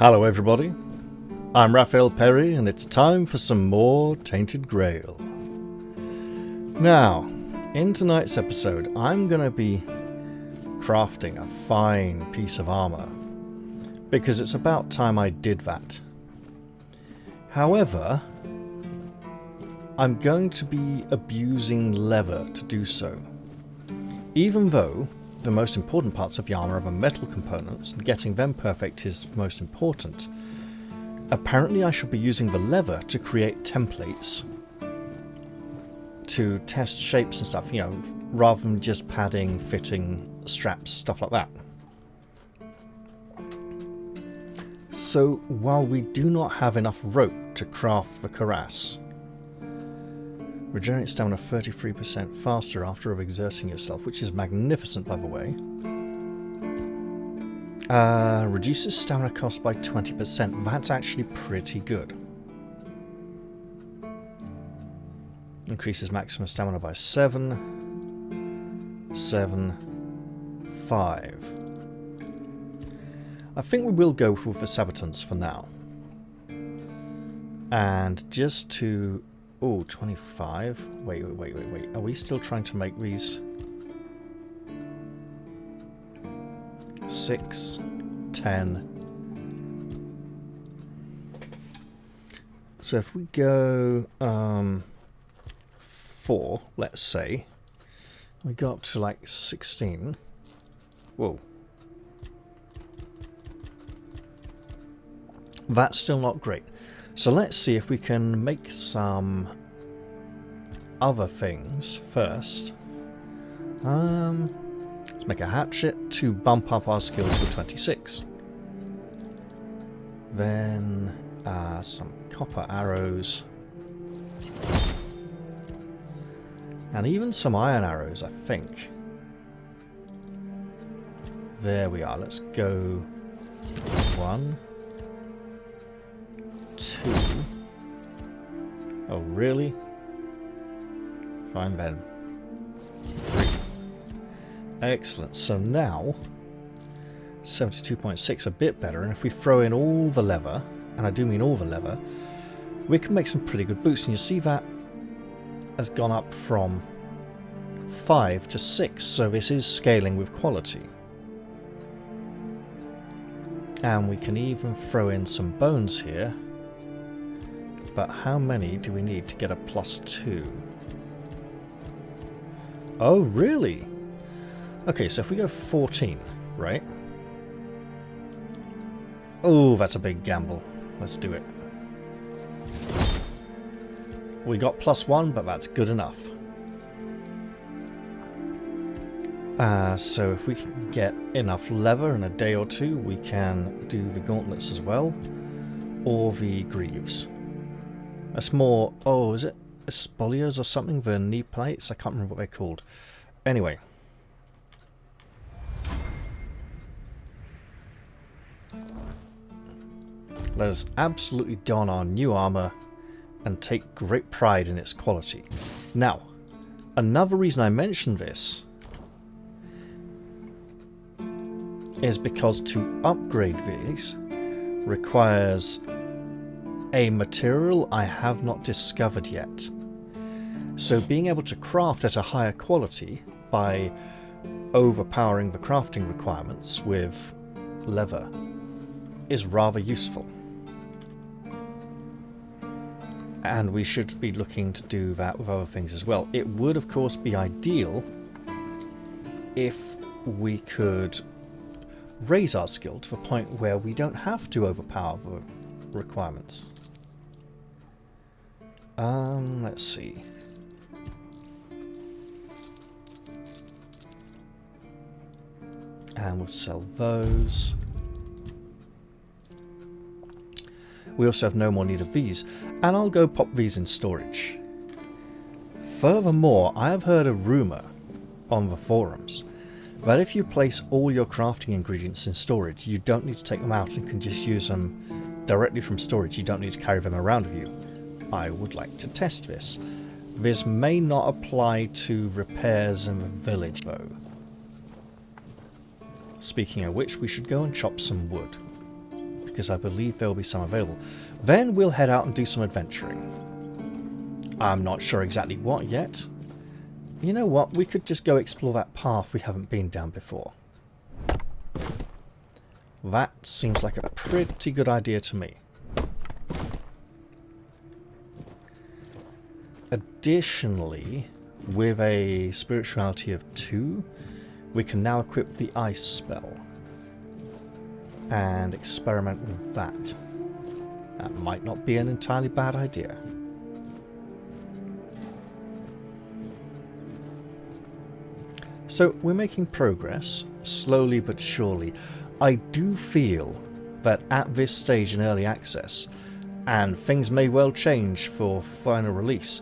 Hello everybody, I'm Raphael Perry and it's time for some more Tainted Grail. Now, in tonight's episode I'm going to be crafting a fine piece of armour, because it's about time I did that. However, I'm going to be abusing leather to do so. Even though the most important parts of the armour are the metal components, and getting them perfect is most important, apparently I should be using the leather to create templates to test shapes and stuff, you know, rather than just padding, fitting, straps, stuff like that. So while we do not have enough rope to craft the cuirass, regenerate stamina 33% faster after overexerting yourself, which is magnificent by the way. Reduces stamina cost by 20%. That's actually pretty good. Increases maximum stamina by 7, 5. I think we will go with the saboteurs for now. And just to... Oh, 25. Wait. Are we still trying to make these? 6, 10. So if we go 4, let's say, we go up to like 16. Whoa. That's still not great. So let's see if we can make some other things first. Let's make a hatchet to bump up our skills to 26. Then some copper arrows. And even some iron arrows, I think. There we are. Let's go 1, 2. Oh, really? Fine then. 3. Excellent. So now 72.6, a bit better, and if we throw in all the leather, and I do mean all the leather, we can make some pretty good boots. And you see that has gone up from 5 to 6, so this is scaling with quality. And we can even throw in some bones here. But how many do we need to get a +2? Oh, really? Okay, so if we go 14, right? Oh, that's a big gamble. Let's do it. We got +1, but that's good enough. So if we can get enough leather in a day or two, we can do the gauntlets as well. Or the greaves. That's more... Oh, is it spoliers or something? The knee plates? I can't remember what they're called. Anyway. Let us absolutely don our new armour and take great pride in its quality. Now, another reason I mention this is because to upgrade these requires a material I have not discovered yet. So being able to craft at a higher quality by overpowering the crafting requirements with leather is rather useful. And we should be looking to do that with other things as well. It would of course be ideal if we could raise our skill to the point where we don't have to overpower the requirements. Let's see. And we'll sell those. We also have no more need of these, and I'll go pop these in storage. Furthermore, I have heard a rumour on the forums that if you place all your crafting ingredients in storage, you don't need to take them out and can just use them directly from storage. You don't need to carry them around with you. I would like to test this. This may not apply to repairs in the village though. Speaking of which, we should go and chop some wood. because I believe there will be some available. Then we'll head out and do some adventuring. I'm not sure exactly what yet. You know what? We could just go explore that path we haven't been down before. That seems like a pretty good idea to me. Additionally, with a spirituality of 2, we can now equip the ice spell and experiment with that. That might not be an entirely bad idea. So we're making progress, slowly but surely. I do feel that at this stage in early access, and things may well change for final release,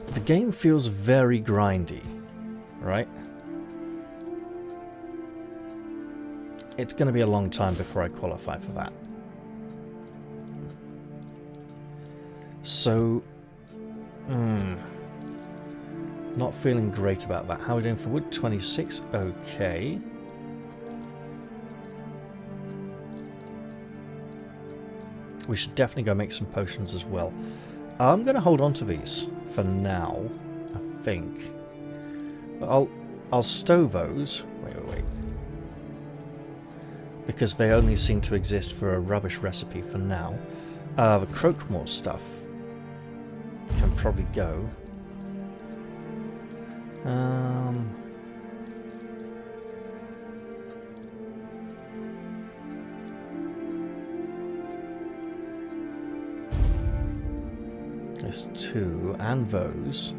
the game feels very grindy, right? It's going to be a long time before I qualify for that. So, not feeling great about that. How are we doing for wood? 26, okay. We should definitely go make some potions as well. I'm going to hold on to these for now, I think. I'll stow those. Wait. Because they only seem to exist for a rubbish recipe for now. The Croakmore stuff can probably go. There's 2, and those.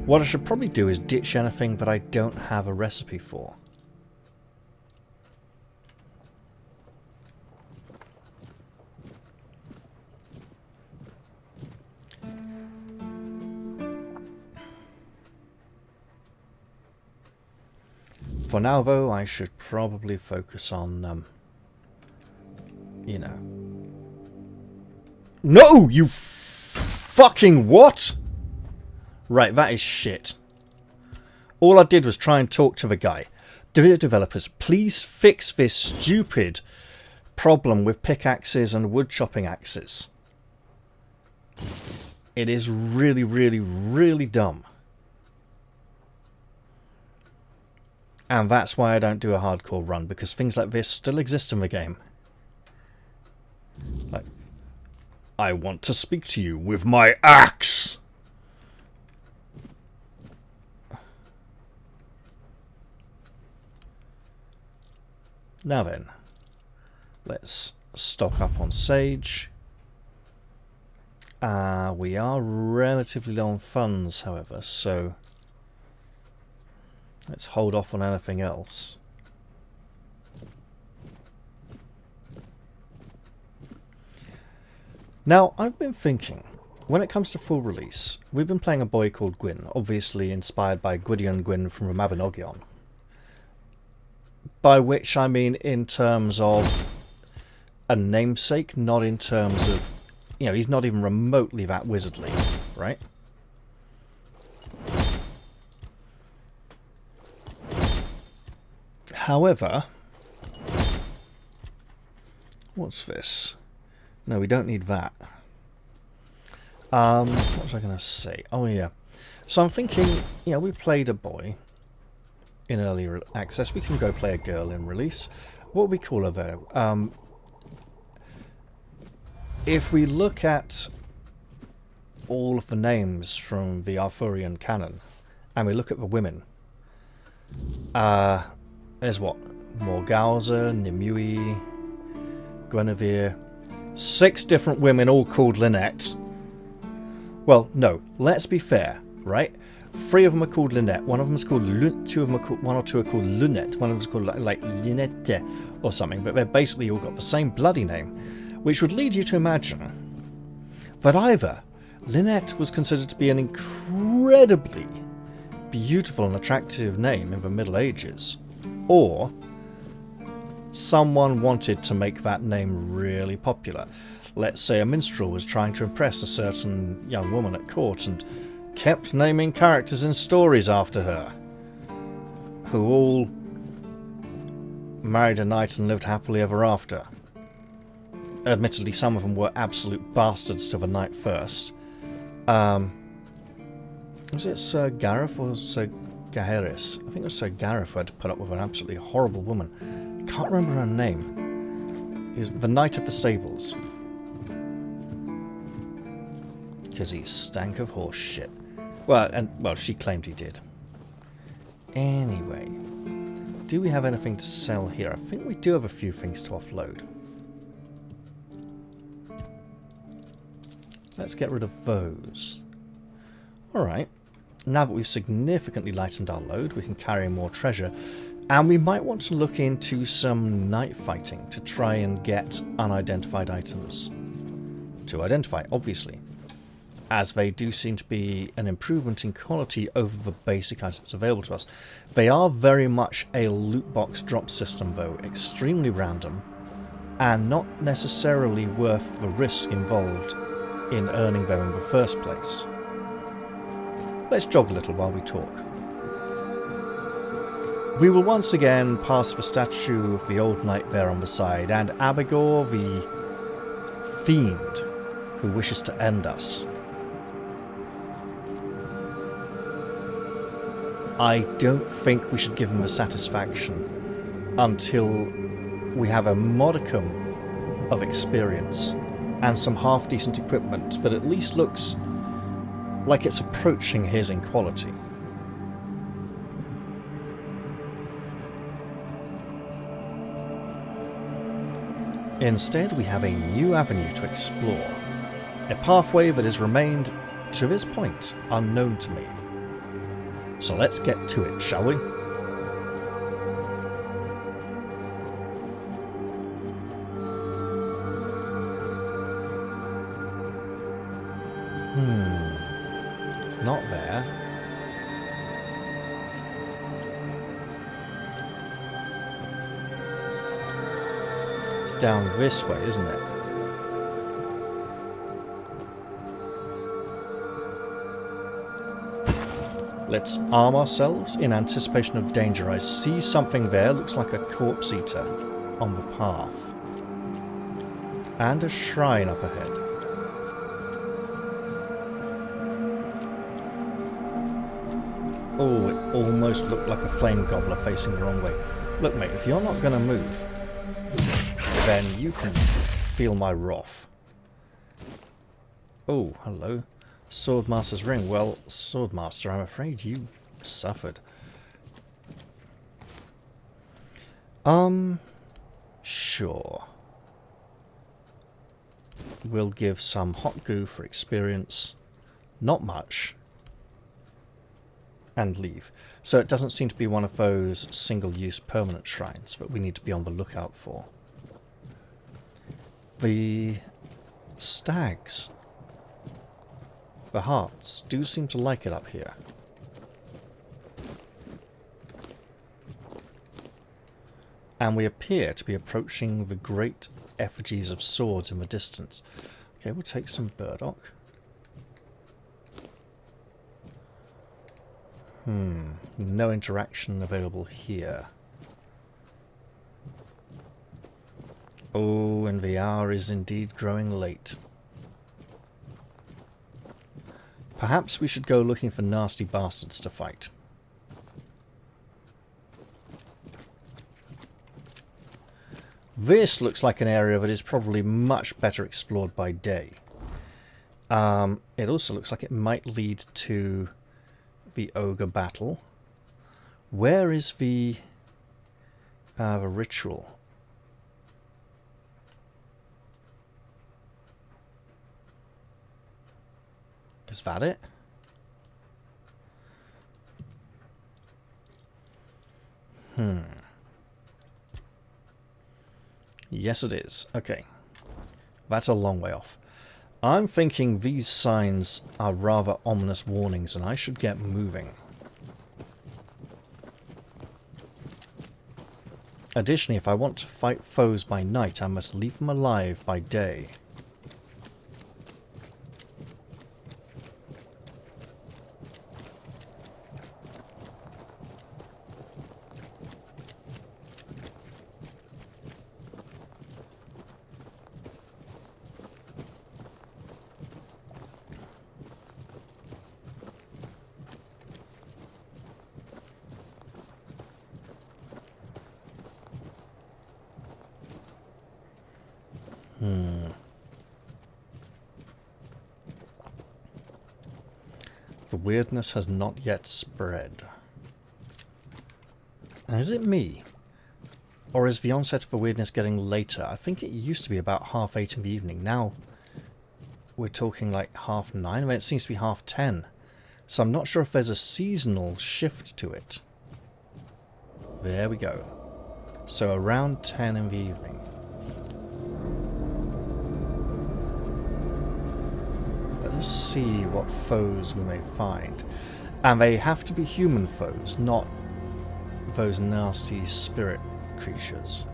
What I should probably do is ditch anything that I don't have a recipe for. For now, though, I should probably focus on, you know... No! You fucking what? Right, that is shit. All I did was try and talk to the guy. Developers, please fix this stupid problem with pickaxes and wood chopping axes. It is really, really, really dumb. And that's why I don't do a hardcore run, because things like this still exist in the game. Like, I want to speak to you with my axe! Now then, let's stock up on sage. We are relatively low on funds, however, so... let's hold off on anything else. Now, I've been thinking, when it comes to full release, we've been playing a boy called Gwyn, obviously inspired by Gwydion Gwyn from the Mabinogion. By which I mean in terms of a namesake, not in terms of, you know, he's not even remotely that wizardly, right? However, what's this? No, we don't need that. What was I going to say? Oh, yeah. So I'm thinking, you know, we played a boy in early access. We can go play a girl in release. What would we call her, though? If we look at all of the names from the Arthurian canon, and we look at the women, there's what? Morgauser, Nimue, Guinevere. 6 different women all called Lynette. Well, no, let's be fair, right? 3 of them are called Lynette. One of them is called one or two are called Lunette. One of them is called like Lynette or something. But they're basically all got the same bloody name, which would lead you to imagine that either Lynette was considered to be an incredibly beautiful and attractive name in the Middle Ages, or someone wanted to make that name really popular. Let's say a minstrel was trying to impress a certain young woman at court and kept naming characters in stories after her, who all married a knight and lived happily ever after. Admittedly, some of them were absolute bastards to the knight first. Was it Sir Gareth or Sir Gaheris? I think it was Sir Gareth who had to put up with an absolutely horrible woman. Can't remember her name. He was the Knight of the Stables. Because he stank of horse shit. Well, she claimed he did. Anyway, do we have anything to sell here? I think we do have a few things to offload. Let's get rid of those. Alright, now that we've significantly lightened our load, we can carry more treasure. And we might want to look into some night fighting to try and get unidentified items to identify, obviously, as they do seem to be an improvement in quality over the basic items available to us. They are very much a loot box drop system, though, extremely random, and not necessarily worth the risk involved in earning them in the first place. Let's jog a little while we talk. We will once again pass the statue of the old knight there on the side, and Abigor, the fiend who wishes to end us. I don't think we should give him the satisfaction until we have a modicum of experience and some half-decent equipment that at least looks like it's approaching his in quality. Instead, we have a new avenue to explore, a pathway that has remained, to this point, unknown to me. So let's get to it, shall we? It's not there. It's down this way, isn't it? Let's arm ourselves in anticipation of danger. I see something there, looks like a corpse eater on the path. And a shrine up ahead. Oh, it almost looked like a flame gobbler facing the wrong way. Look, mate, if you're not going to move, then you can feel my wrath. Oh, hello. Swordmaster's ring. Well, Swordmaster, I'm afraid you suffered. Sure. We'll give some hot goo for experience. Not much. And leave. So it doesn't seem to be one of those single-use permanent shrines that we need to be on the lookout for. The stags. The hearts do seem to like it up here. And we appear to be approaching the great effigies of swords in the distance. Okay, we'll take some burdock. No interaction available here. Oh, and the hour is indeed growing late. Perhaps we should go looking for nasty bastards to fight. This looks like an area that is probably much better explored by day. It also looks like it might lead to the ogre battle. Where is the ritual? Is that it? Yes, it is. Okay. That's a long way off. I'm thinking these signs are rather ominous warnings and I should get moving. Additionally, if I want to fight foes by night, I must leave them alive by day. The weirdness has not yet spread. Is it me? Or is the onset of the weirdness getting later? I think it used to be about 8:30 in the evening. Now we're talking like 9:30. I mean, it seems to be 10:30. So I'm not sure if there's a seasonal shift to it. There we go. So around 10 in the evening. Let us see what foes we may find. And they have to be human foes, not those nasty spirit creatures.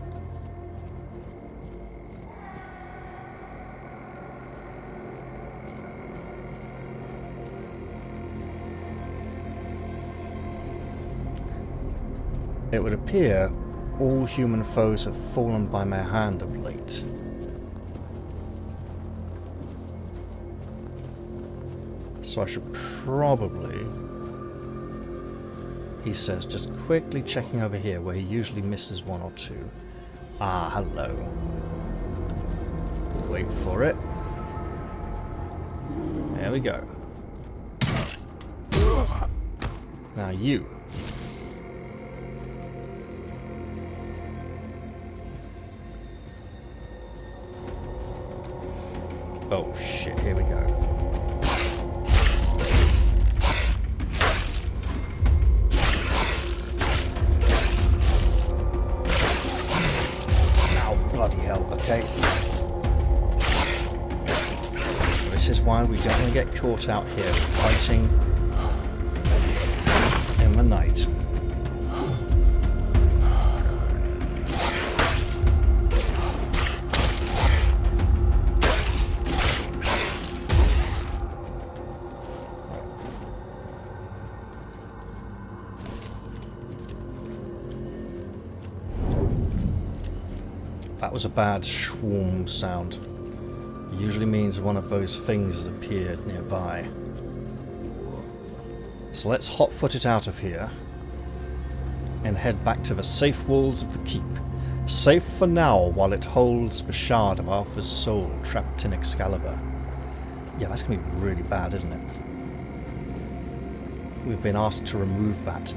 It would appear all human foes have fallen by my hand of late. So I should probably, he says, just quickly checking over here where he usually misses one or two. Ah, hello. Wait for it. There we go. Now you. Oh shit, here we go. Ow, bloody hell, okay. This is why we don't want to get caught out here fighting in the night. That was a bad swarm sound. Usually means one of those things has appeared nearby. So let's hot-foot it out of here and head back to the safe walls of the keep. Safe for now while it holds the shard of Arthur's soul trapped in Excalibur. Yeah, that's going to be really bad, isn't it? We've been asked to remove that.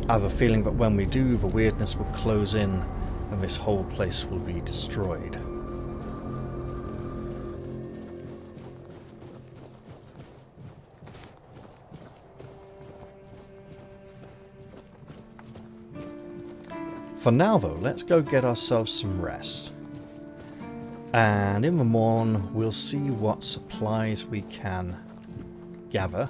I have a feeling that when we do, the weirdness will close in and this whole place will be destroyed. For now though, let's go get ourselves some rest. And in the morn, we'll see what supplies we can gather.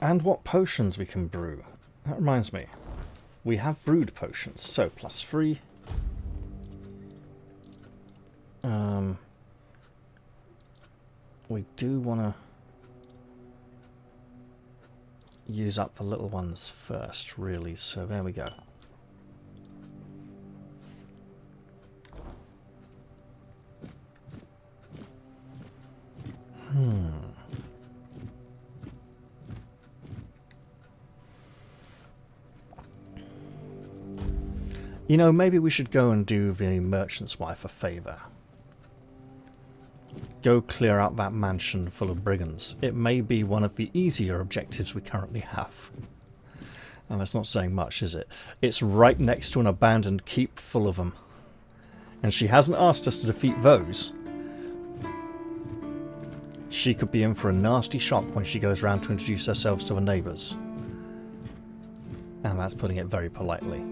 And what potions we can brew. That reminds me. We have brewed potions, so +3. We do want to use up the little ones first, really, so there we go. You know, maybe we should go and do the merchant's wife a favour. Go clear out that mansion full of brigands. It may be one of the easier objectives we currently have. And that's not saying much, is it? It's right next to an abandoned keep full of them. And she hasn't asked us to defeat those. She could be in for a nasty shock when she goes round to introduce herself to the neighbours. And that's putting it very politely.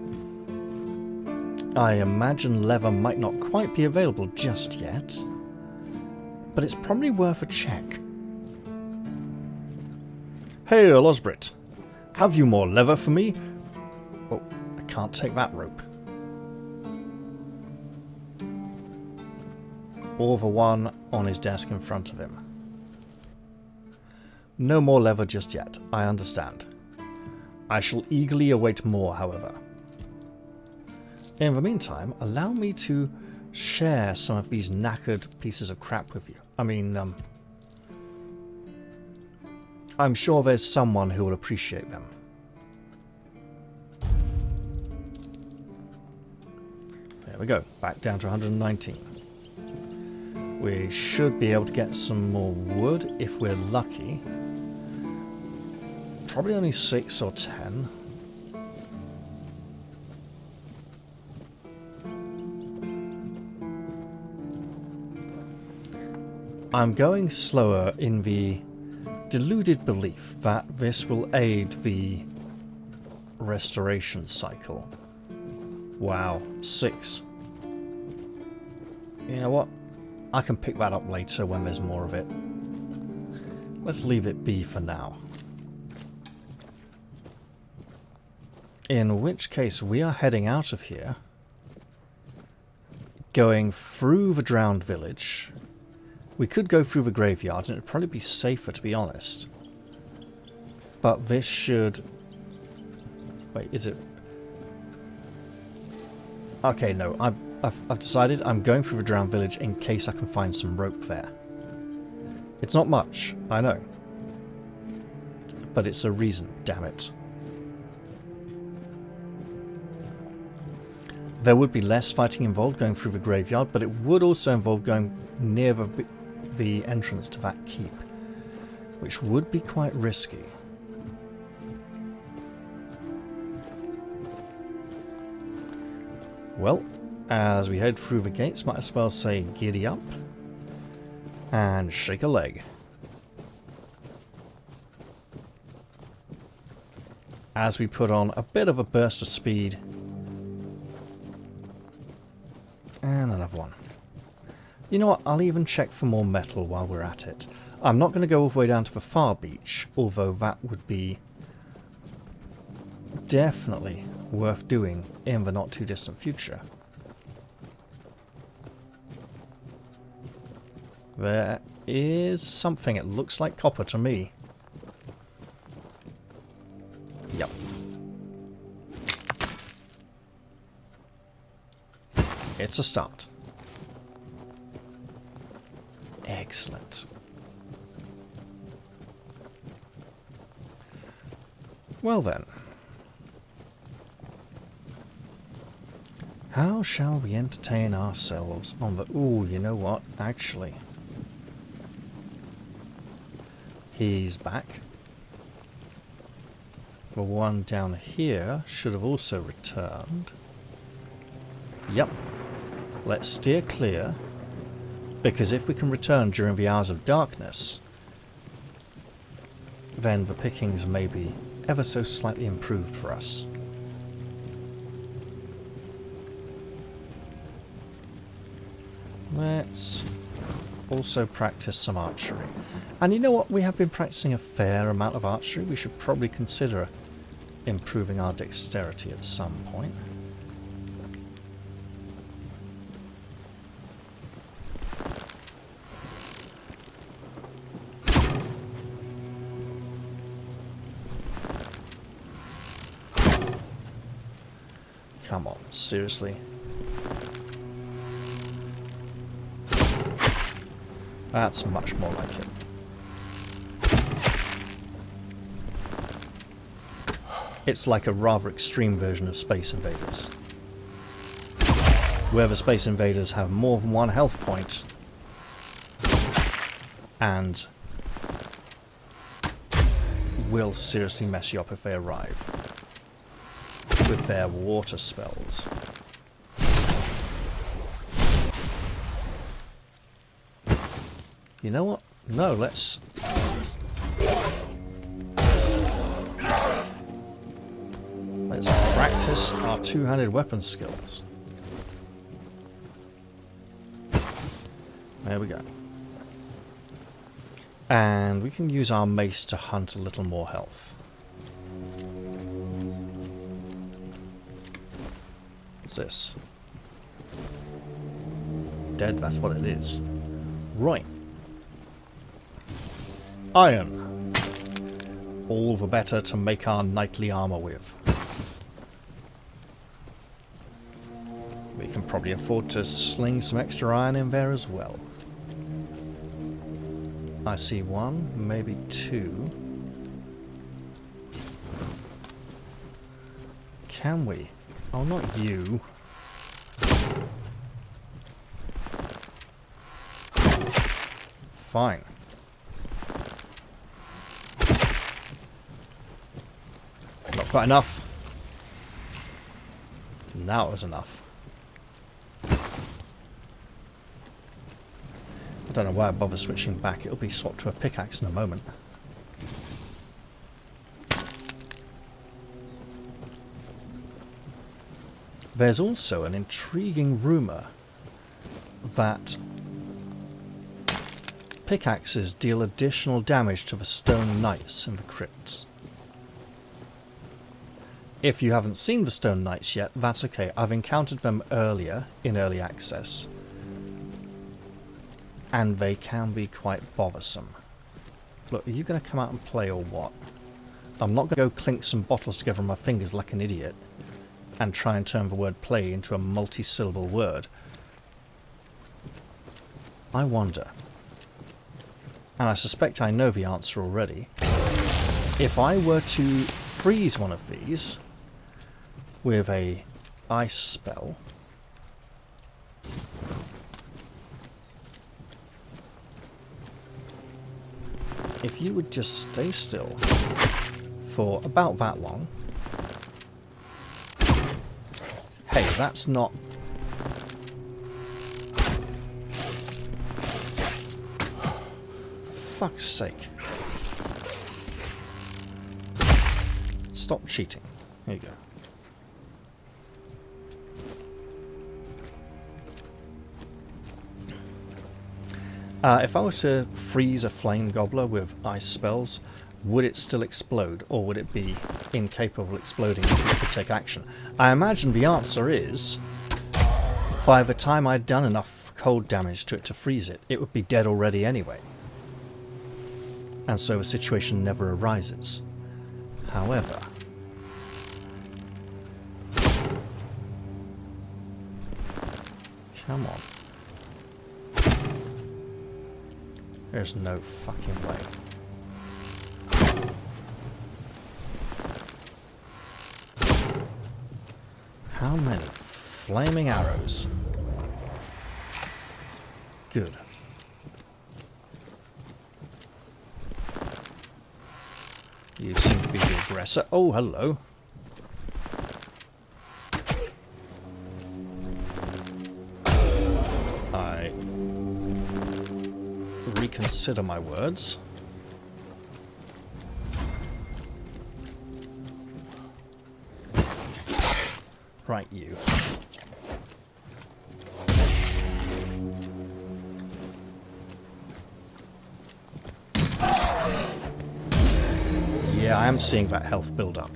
I imagine leather might not quite be available just yet, but it's probably worth a check. Hey, Losbrit, have you more leather for me? Oh, I can't take that rope. Or the one on his desk in front of him. No more leather just yet, I understand. I shall eagerly await more, however. In the meantime, allow me to share some of these knackered pieces of crap with you. I mean, I'm sure there's someone who will appreciate them. There we go, back down to 119. We should be able to get some more wood if we're lucky. Probably only 6 or 10. I'm going slower in the deluded belief that this will aid the restoration cycle. Wow, 6. You know what? I can pick that up later when there's more of it. Let's leave it be for now. In which case we are heading out of here, going through the drowned village. We could go through the graveyard and it'd probably be safer, to be honest. But this should... Wait, is it... Okay, no, I've decided I'm going through the drowned village in case I can find some rope there. It's not much, I know. But it's a reason, damn it. There would be less fighting involved going through the graveyard, but it would also involve going near the entrance to that keep, which would be quite risky. Well, as we head through the gates, might as well say giddy up and shake a leg. As we put on a bit of a burst of speed. And another one. You know what, I'll even check for more metal while we're at it. I'm not going to go all the way down to the far beach, although that would be definitely worth doing in the not too distant future. There is something, it looks like copper to me. Yep. It's a start. Excellent. Well then. How shall we entertain ourselves on the... Ooh, you know what? Actually. He's back. The one down here should have also returned. Yep. Let's steer clear, because if we can return during the hours of darkness, then the pickings may be ever so slightly improved for us. Let's also practice some archery. And you know what? We have been practicing a fair amount of archery. We should probably consider improving our dexterity at some point. Come on, seriously? That's much more like it. It's like a rather extreme version of Space Invaders, where the Space Invaders have more than one health point and will seriously mess you up if they arrive with their water spells. You know what? No, let's practice our two-handed weapon skills. There we go. And we can use our mace to hunt a little more health. What's this? Dead, that's what it is. Right. Iron. All the better to make our knightly armour with. We can probably afford to sling some extra iron in there as well. I see one, maybe two. can we? Oh, not you. Fine. Not quite enough. Now it was enough. I don't know why I bother switching back. It'll be swapped to a pickaxe in a moment. There's also an intriguing rumour that pickaxes deal additional damage to the stone knights in the crypts. If you haven't seen the stone knights yet, that's okay. I've encountered them earlier in early access, and they can be quite bothersome. Look, are you going to come out and play or what? I'm not going to go clink some bottles together on my fingers like an idiot and try and turn the word play into a multi-syllable word. I wonder, and I suspect I know the answer already, if I were to freeze one of these with a ice spell, if you would just stay still for about that long. Hey, that's not... Fuck's sake. Stop cheating. There you go. If I were to freeze a flame gobbler with ice spells, would it still explode, or would it be incapable of exploding until it could take action? I imagine the answer is, by the time I'd done enough cold damage to it to freeze it, it would be dead already anyway. And so a situation never arises. However... Come on. There's no fucking way. How many flaming arrows? Good. You seem to be the aggressor. Oh, hello. I reconsider my words. Right, you. Yeah, I am seeing that health build up.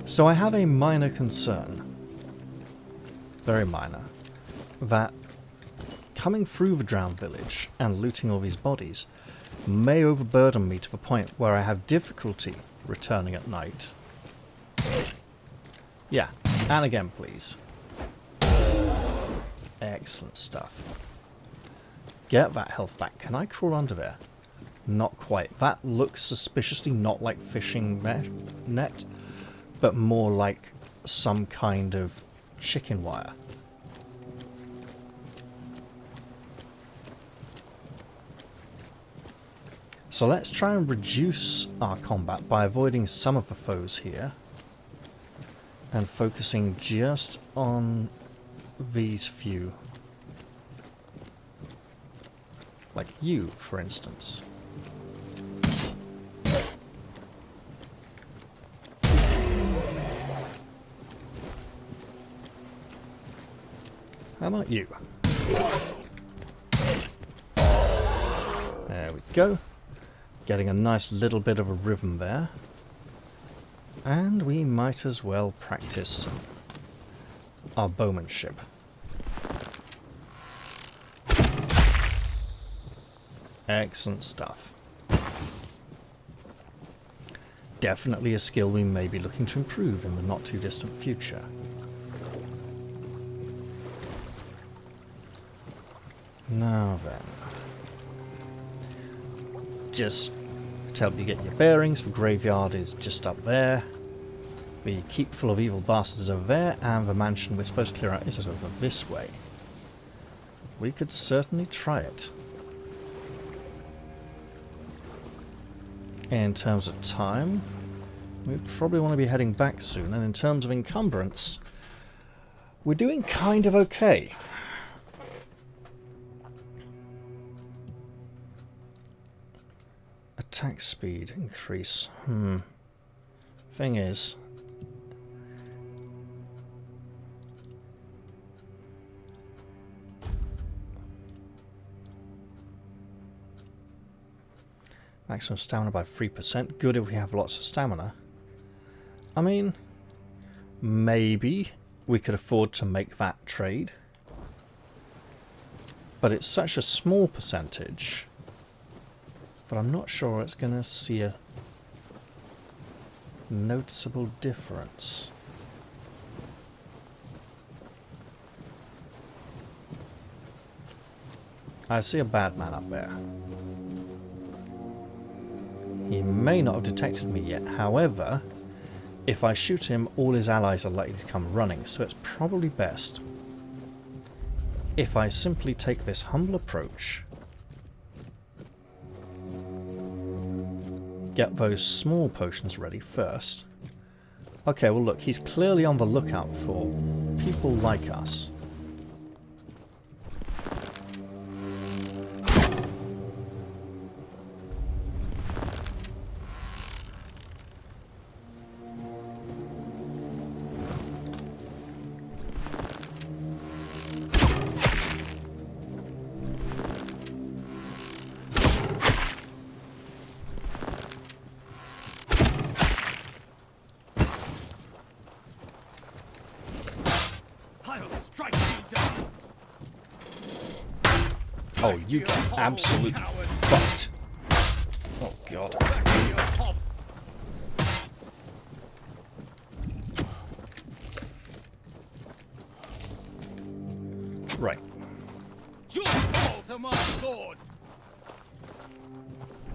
So I have a minor concern, very minor, that coming through the drowned village and looting all these bodies may overburden me to the point where I have difficulty returning at night. Yeah, and again please. Excellent stuff. Get that health back. Can I crawl under there? Not quite. That looks suspiciously not like fishing net, but more like some kind of chicken wire. So let's try and reduce our combat by avoiding some of the foes here and focusing just on these few. Like you, for instance. How about you? There we go. Getting a nice little bit of a rhythm there. And we might as well practice our bowmanship. Excellent stuff. definitely a skill we may be looking to improve in the not too distant future. Now then, just to help you get your bearings, the graveyard is just up there. The keep full of evil bastards is over there, and the mansion we're supposed to clear out is over this way. We could certainly try it. In terms of time, we probably want to be heading back soon, and in terms of encumbrance, we're doing kind of okay. Attack speed increase. Thing is, maximum stamina by 3%. Good if we have lots of stamina. I mean, maybe we could afford to make that trade. But it's such a small percentage that I'm not sure it's going to see a noticeable difference. I see a bad man up there. He may not have detected me yet. However, if I shoot him, all his allies are likely to come running, so it's probably best if I simply take this humble approach, get those small potions ready first. Okay, well look, he's clearly on the lookout for people like us. Oh, you get absolutely fucked. Oh, God. Right.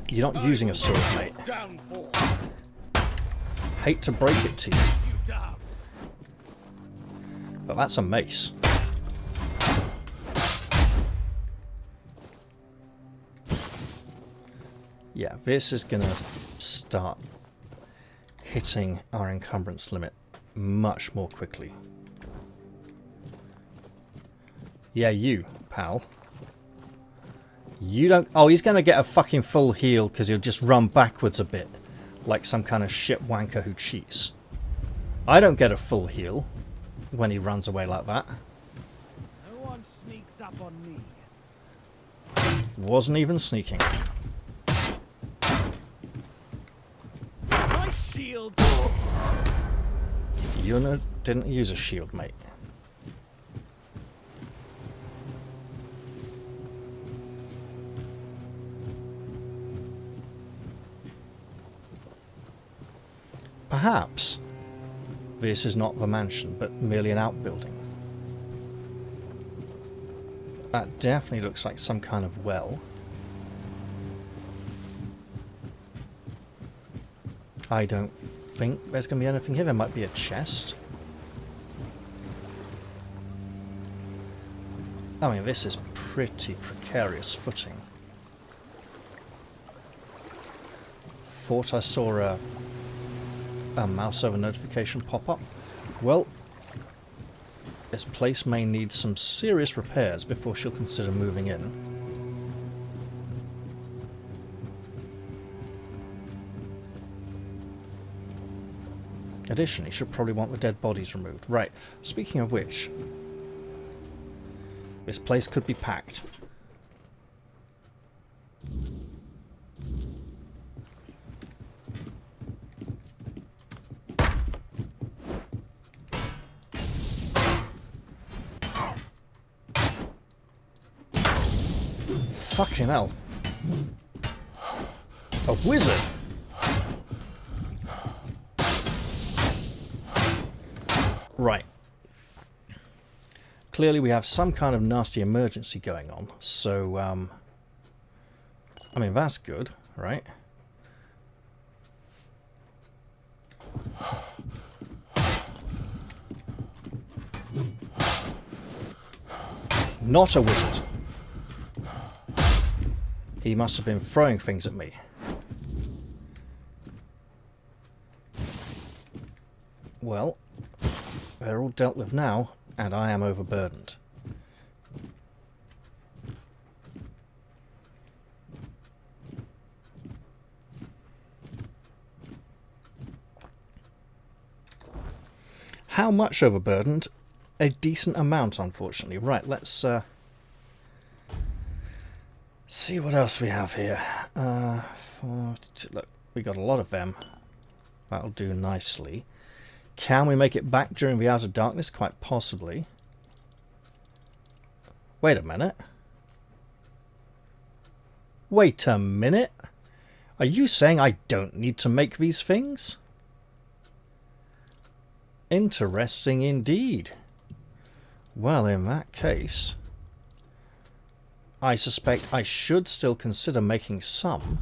You're not using a sword, mate. Hate to break it to you, but that's a mace. Yeah, this is going to start hitting our encumbrance limit much more quickly. Yeah, you, pal. You don't... Oh, he's going to get a fucking full heal because he'll just run backwards a bit, like some kind of shit wanker who cheats. I don't get a full heal when he runs away like that. No one sneaks up on me. Wasn't even sneaking. My shield. You didn't use a shield, mate. Perhaps this is not the mansion, but merely an outbuilding. That definitely looks like some kind of well. I don't think there's going to be anything here. There might be a chest. I mean, this is pretty precarious footing. Thought I saw a mouse over notification pop up. Well, this place may need some serious repairs before she'll consider moving in. Additionally, she'll probably want the dead bodies removed. Right, speaking of which, this place could be packed. Fucking hell. A wizard! Right. Clearly we have some kind of nasty emergency going on, so, I mean, that's good, right? Not a wizard. He must have been throwing things at me. Well, they're all dealt with now, and I am overburdened. How much overburdened? A decent amount, unfortunately. Right, let's see what else we have here. Look, we got a lot of them. That'll do nicely. Can we make it back during the hours of darkness? Quite possibly. Wait a minute. Wait a minute. Are you saying I don't need to make these things? Interesting indeed. Well, in that case, I suspect I should still consider making some.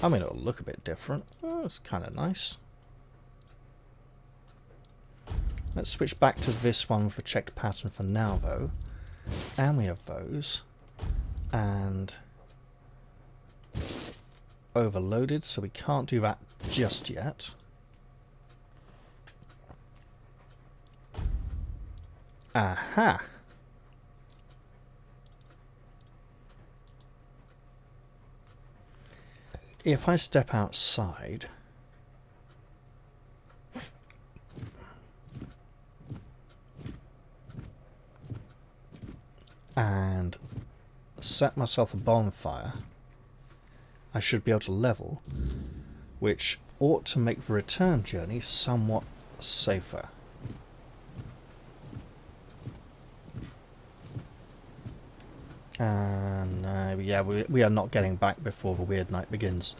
I mean, it'll look a bit different. Oh, it's kind of nice. Let's switch back to this one for checked pattern for now, though. And we have those. And overloaded, so we can't do that just yet. Aha! If I step outside, and set myself a bonfire, I should be able to level, which ought to make the return journey somewhat safer. And yeah, we are not getting back before the weird night begins.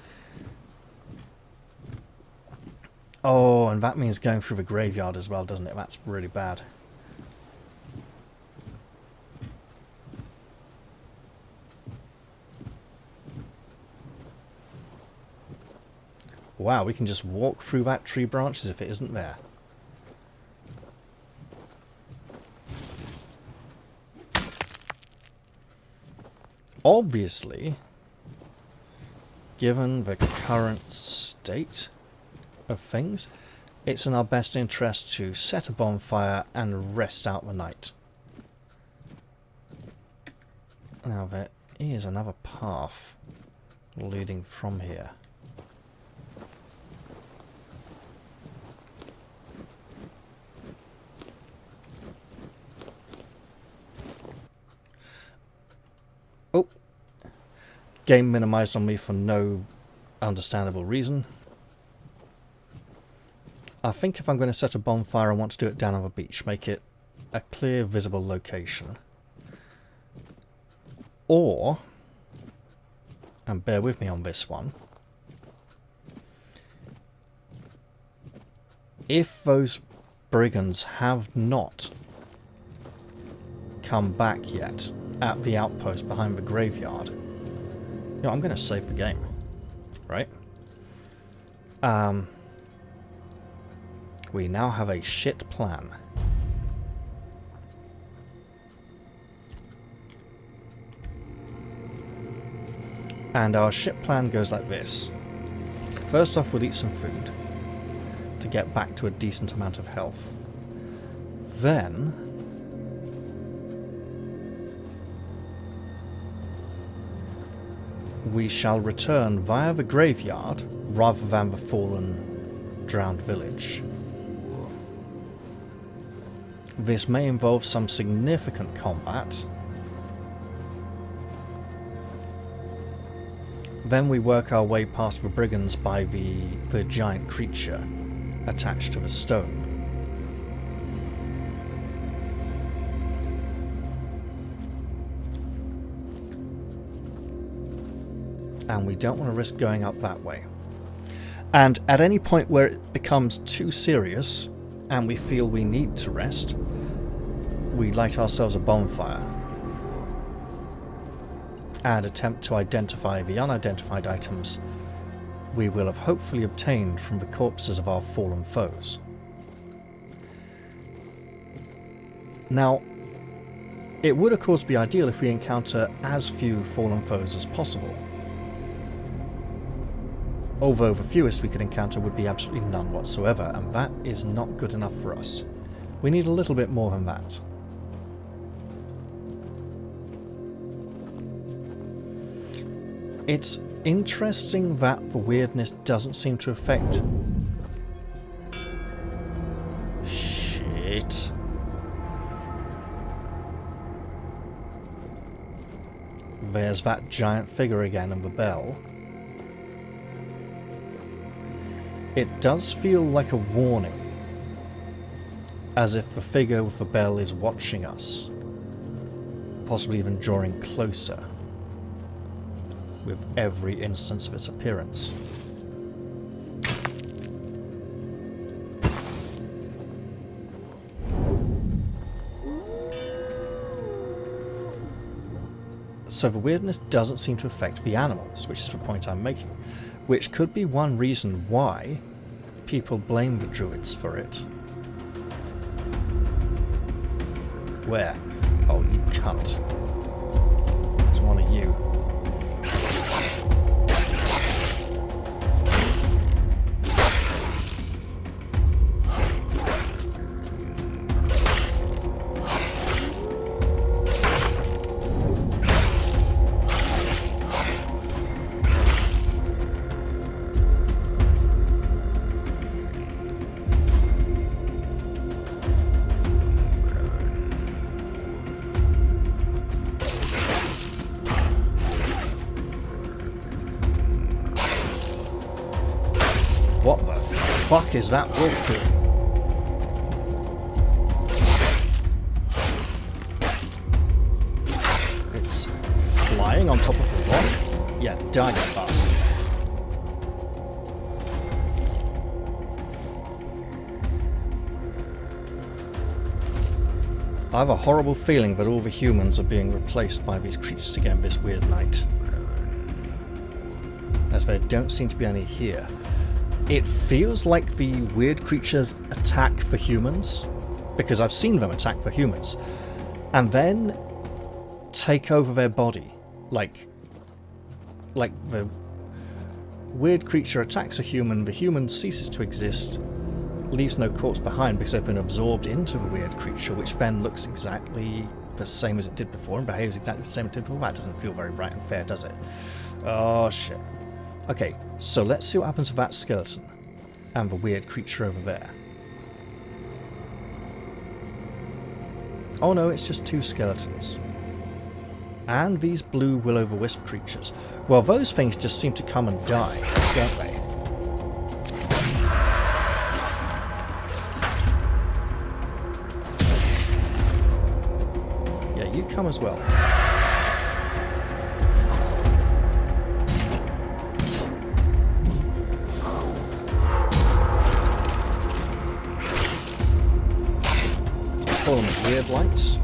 Oh, and that means going through the graveyard as well, doesn't it? That's really bad. Wow, we can just walk through that tree branch as if it isn't there. Obviously, given the current state of things, it's in our best interest to set a bonfire and rest out the night. Now there is another path leading from here. Oh, game minimized on me for no understandable reason. I think if I'm going to set a bonfire, I want to do it down on the beach, make it a clear, visible location. Or, and bear with me on this one, if those brigands have not come back yet at the outpost behind the graveyard, you know, I'm going to save the game, right? We now have a shit plan. And our shit plan goes like this. First off, we'll eat some food to get back to a decent amount of health. Then we shall return via the graveyard rather than the fallen, drowned village. This may involve some significant combat. Then we work our way past the brigands by the giant creature attached to the stone. And we don't want to risk going up that way. And at any point where it becomes too serious and we feel we need to rest, we light ourselves a bonfire and attempt to identify the unidentified items we will have hopefully obtained from the corpses of our fallen foes. Now, it would of course be ideal if we encounter as few fallen foes as possible, although the fewest we could encounter would be absolutely none whatsoever, and that is not good enough for us. We need a little bit more than that. It's interesting that the weirdness doesn't seem to affect... Shit. There's that giant figure again and the bell. It does feel like a warning, as if the figure with the bell is watching us, possibly even drawing closer with every instance of its appearance. So the weirdness doesn't seem to affect the animals, which is the point I'm making, which could be one reason why people blame the druids for it. Where? Oh, you cunt. It's one of you. What the fuck is that wolf doing? It's flying on top of the rock? Yeah, die, you bastard. I have a horrible feeling that all the humans are being replaced by these creatures again this weird night, as there don't seem to be any here. It feels like the weird creatures attack the humans, because I've seen them attack the humans, and then take over their body. Like the weird creature attacks a human, the human ceases to exist, leaves no corpse behind because they've been absorbed into the weird creature, which then looks exactly the same as it did before and behaves exactly the same as it did before. That doesn't feel very right and fair, does it? Oh shit. Okay, so let's see what happens to that skeleton and the weird creature over there. Oh no, it's just two skeletons. And these blue will-o'-the-wisp creatures. Well, those things just seem to come and die, don't they? Yeah, you come as well. Call them weird lights.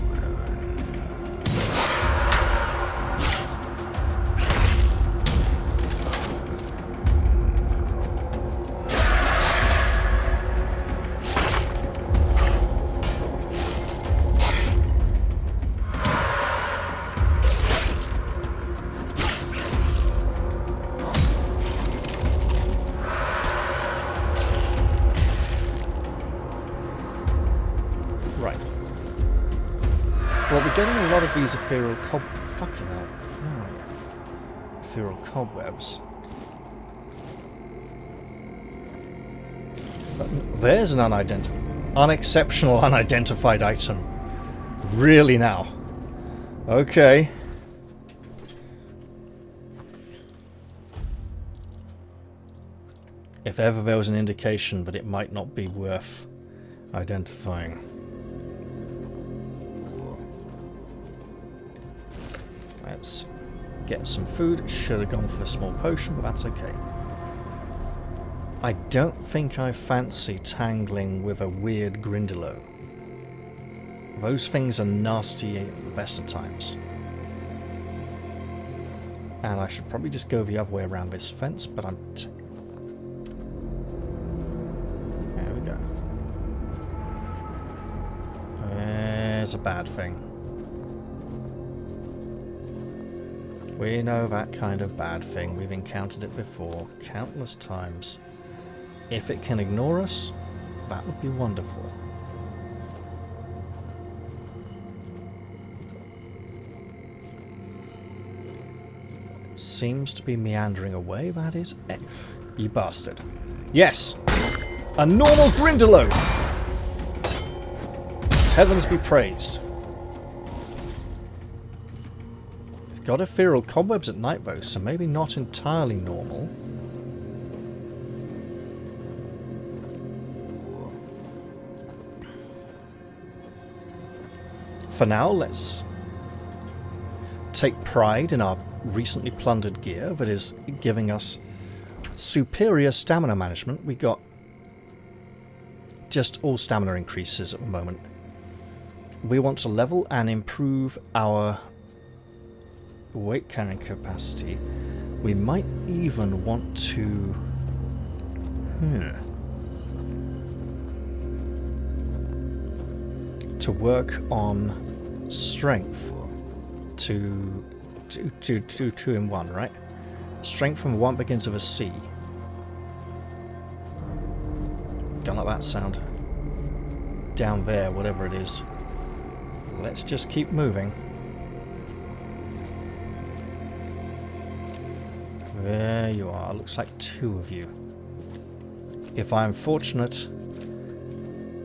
Well, we're getting a lot of these ethereal fucking hell. Oh. Ethereal cobwebs. But there's an unexceptional unidentified item. Really now. Okay. If ever there was an indication that it might not be worth identifying. Let's get some food. Should have gone for the small potion, but that's okay. I don't think I fancy tangling with a weird Grindylow. Those things are nasty at the best of times. And I should probably just go the other way around this fence, but I'm... There we go. There's a bad thing. We know that kind of bad thing. We've encountered it before, countless times. If it can ignore us, that would be wonderful. Seems to be meandering away, that is... You bastard. Yes! A normal Grindylow! Heavens be praised. It's got ethereal cobwebs at night though, so maybe not entirely normal. For now, let's take pride in our recently plundered gear that is giving us superior stamina management. We got just all stamina increases at the moment. We want to level and improve our weight carrying capacity. We might even want to work on strength to 2 in 1, right? Strength from 1 begins with a C. Don't like that sound. Down there, whatever it is. Let's just keep moving. There you are. Looks like 2 of you. If I am fortunate,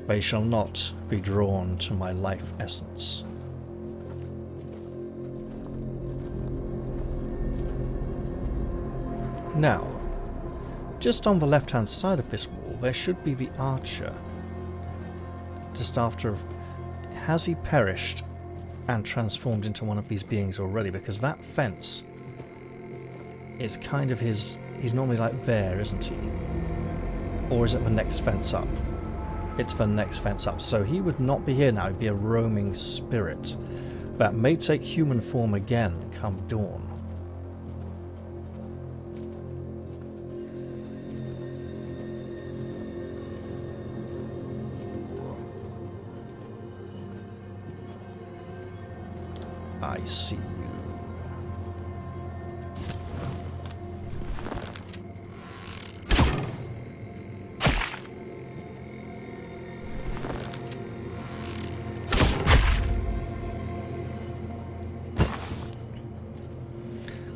they shall not be drawn to my life essence. Now, just on the left-hand side of this wall, there should be the archer. Just after... Has he perished and transformed into one of these beings already? Because that fence is kind of his... He's normally like there, isn't he? Or is it the next fence up? It's the next fence up. So he would not be here now. He'd be a roaming spirit that may take human form again come dawn. I see you.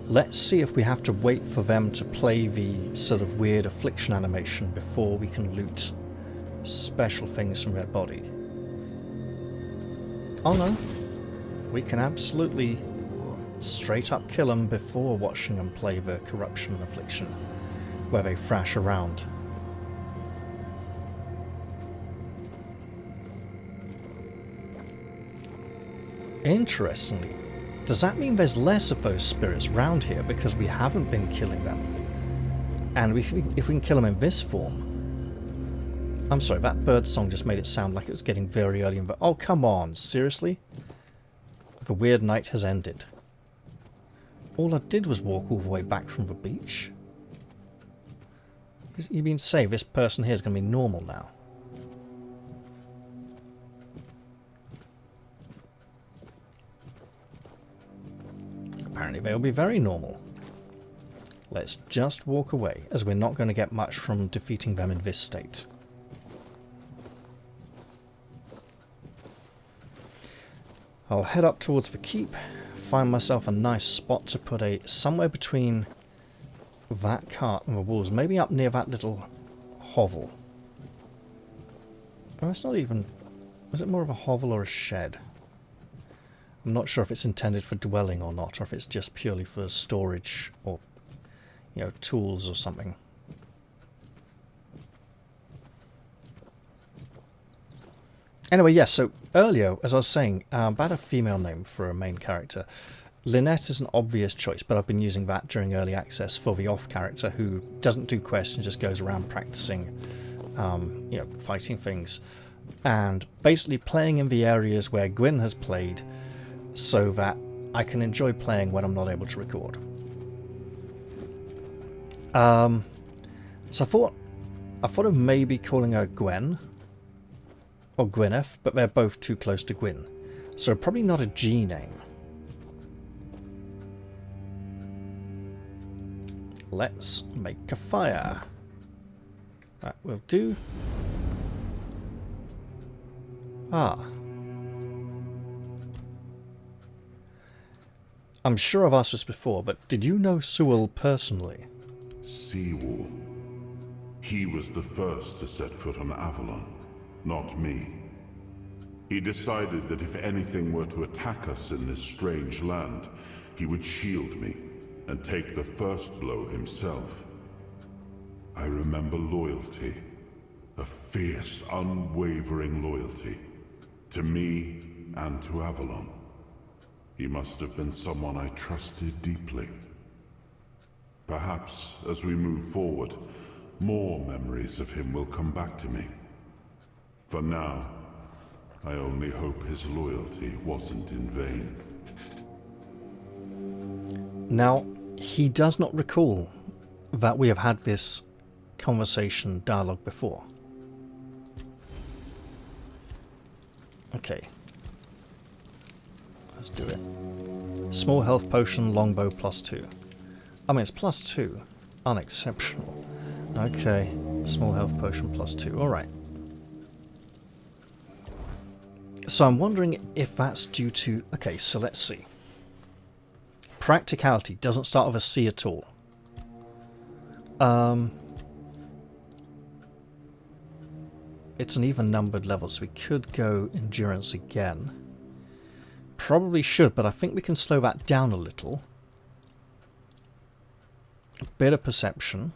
Let's see if we have to wait for them to play the sort of weird affliction animation before we can loot special things from their body. Oh no. We can absolutely straight up kill them before watching them play the corruption and affliction, where they thrash around. Interestingly, does that mean there's less of those spirits round here because we haven't been killing them? And if we can kill them in this form... I'm sorry, that bird song just made it sound like it was getting very early in the... Oh, come on, seriously? The weird night has ended. All I did was walk all the way back from the beach. You mean to say this person here is going to be normal now? Apparently they'll be very normal. Let's just walk away, as we're not going to get much from defeating them in this state. I'll head up towards the keep, find myself a nice spot to put somewhere between that cart and the walls, maybe up near that little hovel. Oh, that's not even... Was it more of a hovel or a shed? I'm not sure if it's intended for dwelling or not, or if it's just purely for storage or, you know, tools or something. Anyway, yes, so earlier, as I was saying, about a female name for a main character, Lynette is an obvious choice, but I've been using that during early access for the off character who doesn't do quests and just goes around practicing, fighting things. And basically playing in the areas where Gwyn has played so that I can enjoy playing when I'm not able to record. So I thought of maybe calling her Gwen or Gwyneth, but they're both too close to Gwyn. So probably not a G name. Let's make a fire. That will do. I'm sure I've asked this before, but did you know Sewell personally? Sewell. He was the first to set foot on Avalon, not me. He decided that if anything were to attack us in this strange land, he would shield me and take the first blow himself. I remember loyalty. A fierce, unwavering loyalty. To me and to Avalon. He must have been someone I trusted deeply. Perhaps, as we move forward, more memories of him will come back to me. For now, I only hope his loyalty wasn't in vain. Now, he does not recall that we have had this conversation dialogue before. Okay. Let's do it. Small health potion, longbow +2. I mean, it's +2. Unexceptional. Okay. Small health potion +2. Alright. So I'm wondering if that's due to... Okay, so let's see. Practicality doesn't start with a C at all. It's an even numbered level, so we could go endurance again. Probably should, but I think we can slow that down a little. A bit of perception.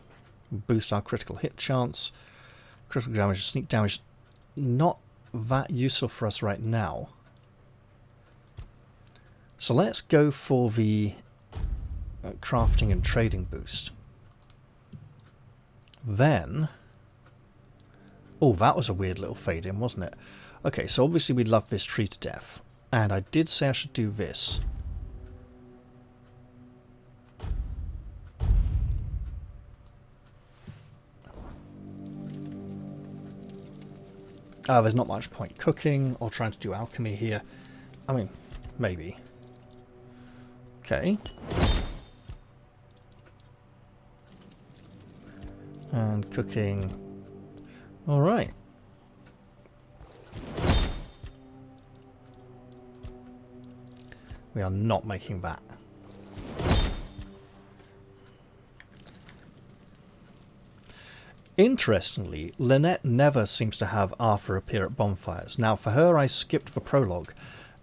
Boost our critical hit chance. Critical damage, sneak damage. Not that useful for us right now. So let's go for the crafting and trading boost. Then... Oh, that was a weird little fade in, wasn't it? Okay, so obviously we love this tree to death. And I did say I should do this. There's not much point cooking or trying to do alchemy here. I mean, maybe. Okay. And cooking. Alright. We are not making that. Interestingly, Lynette never seems to have Arthur appear at bonfires. Now, for her, I skipped the prologue,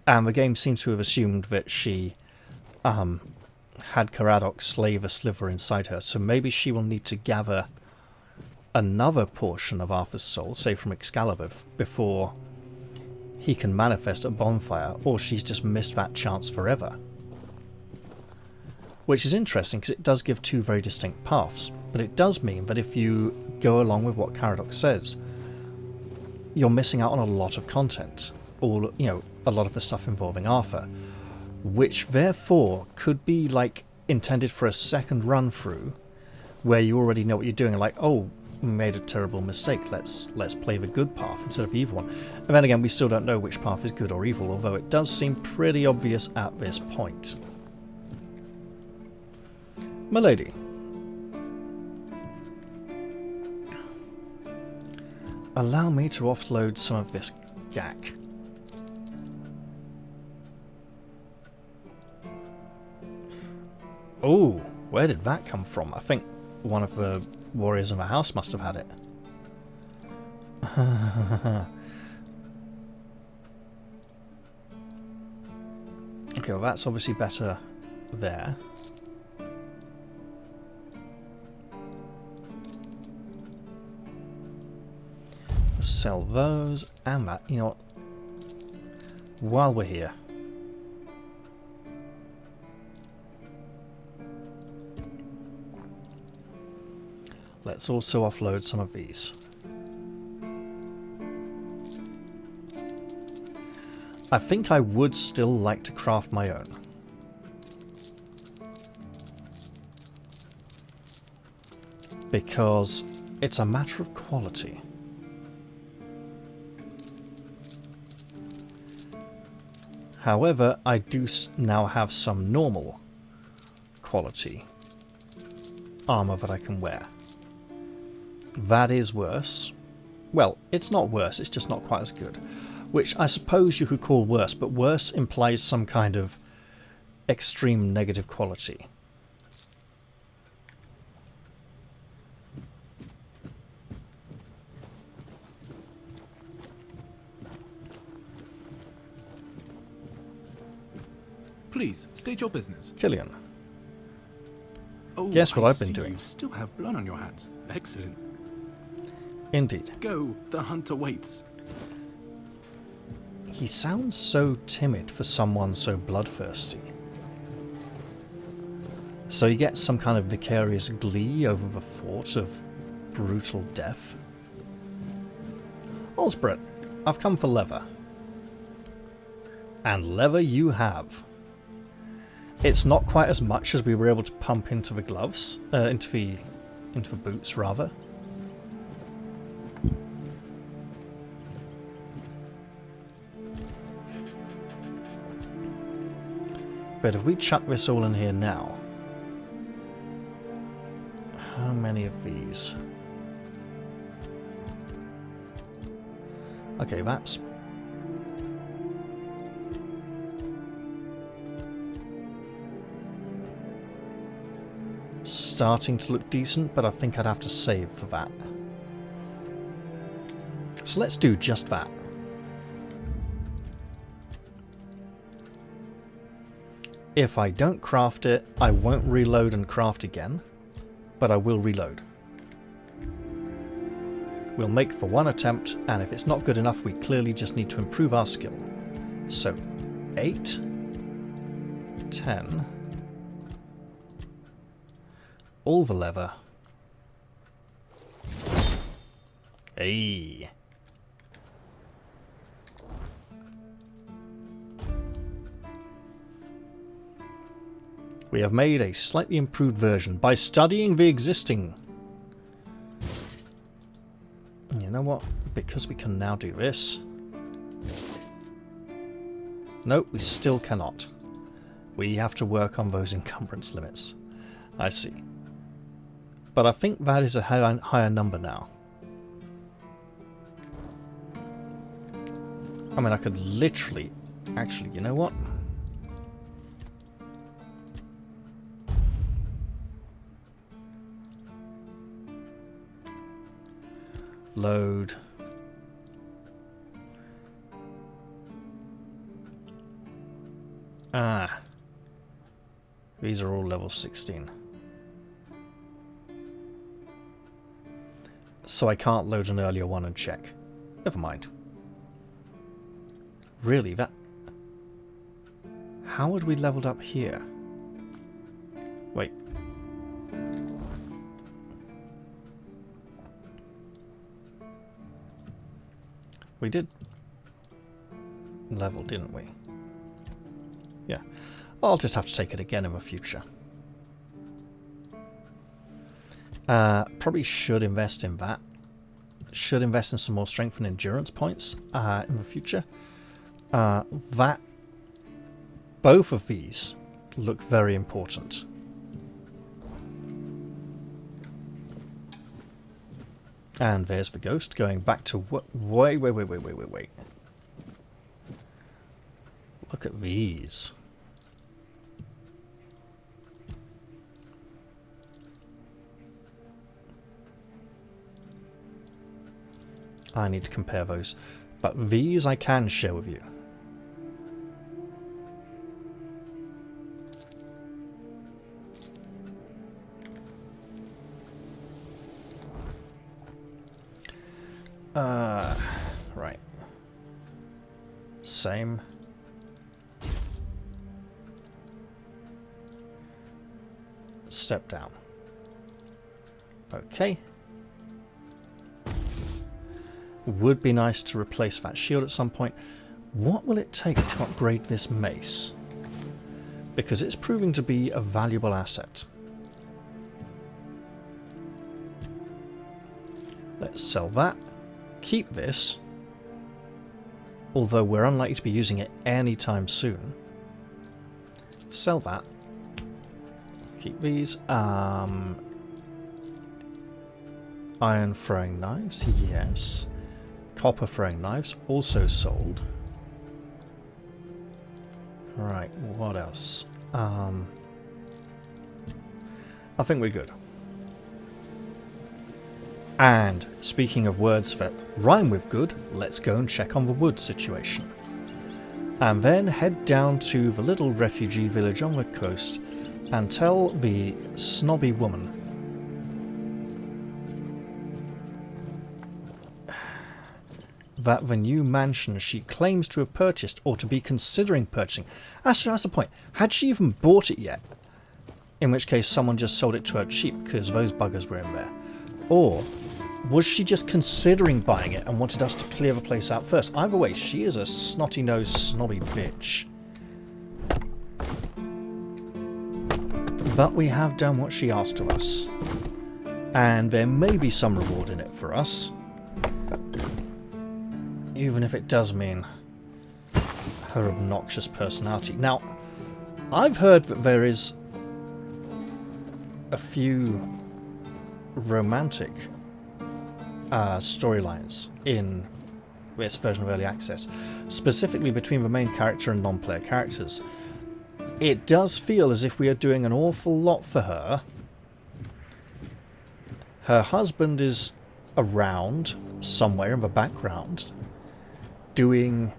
and the game seems to have assumed that she had Caradoc slave a sliver inside her, so maybe she will need to gather another portion of Arthur's soul, say from Excalibur, before he can manifest at bonfire, or she's just missed that chance forever. Which is interesting, because it does give two very distinct paths, but it does mean that if you go along with what Caradoc says, you're missing out on a lot of content, all, you know, a lot of the stuff involving Arthur, which therefore could be like intended for a second run through, where you already know what you're doing, and like, oh, made a terrible mistake, let's play the good path instead of the evil one. And then again, we still don't know which path is good or evil, although it does seem pretty obvious at this point. My lady. Allow me to offload some of this gack. Oh, where did that come from? I think one of the warriors in the house must have had it. Okay, well that's obviously better there. Sell those and that. You know what? While we're here, Let's also offload some of these. I think I would still like to craft my own. Because it's a matter of quality. However, I do now have some normal quality armour that I can wear. That is worse. Well, it's not worse, it's just not quite as good. Which I suppose you could call worse, but worse implies some kind of extreme negative quality. Please, state your business. Killian. Oh, Guess what I I've been see doing. You still have blood on your hands. Excellent. Indeed. Go, the hunter waits. He sounds so timid for someone so bloodthirsty. So he gets some kind of vicarious glee over the thought of brutal death. Osbert, I've come for leather. And leather you have. It's not quite as much as we were able to pump into the gloves, into the boots rather. But if we chuck this all in here now, how many of these? Okay, that's starting to look decent, but I think I'd have to save for that. So let's do just that. If I don't craft it, I won't reload and craft again, but I will reload. We'll make for one attempt, and if it's not good enough, we clearly just need to improve our skill. So, 8, 10, all the leather. Hey. We have made a slightly improved version by studying the existing. You know what? Because we can now do this. Nope, we still cannot. We have to work on those encumbrance limits. I see. But I think that is a higher number now. I mean, I could literally... Actually, you know what? Load. Ah. These are all level 16. So I can't load an earlier one and check. Never mind. Really, that... How had we leveled up here? Wait. We did level, didn't we? Yeah. I'll just have to take it again in the future. Probably should invest in that. Should invest in some more strength and endurance points in the future. Both of these look very important. And there's the ghost going back to wait. Look at these. I need to compare those. But these I can share with you. Right. Same. Step down. Okay. Would be nice to replace that shield at some point. What will it take to upgrade this mace? Because it's proving to be a valuable asset. Let's sell that. Keep this. Although we're unlikely to be using it anytime soon. Sell that. Keep these. Iron throwing knives, yes. Copper throwing knives, also sold. Right, what else? I think we're good. And speaking of words that rhyme with good, let's go and check on the wood situation. And then head down to the little refugee village on the coast and tell the snobby woman that the new mansion she claims to have purchased or to be considering purchasing. Actually, that's the point. Had she even bought it yet? In which case someone just sold it to her cheap because those buggers were in there. Or was she just considering buying it and wanted us to clear the place out first? Either way, she is a snotty-nosed, snobby bitch. But we have done what she asked of us. And there may be some reward in it for us. Even if it does mean her obnoxious personality. Now, I've heard that there is a few romantic storylines in this version of Early Access, specifically between the main character and non-player characters. It does feel as if we are doing an awful lot for her. Her husband is around somewhere in the background doing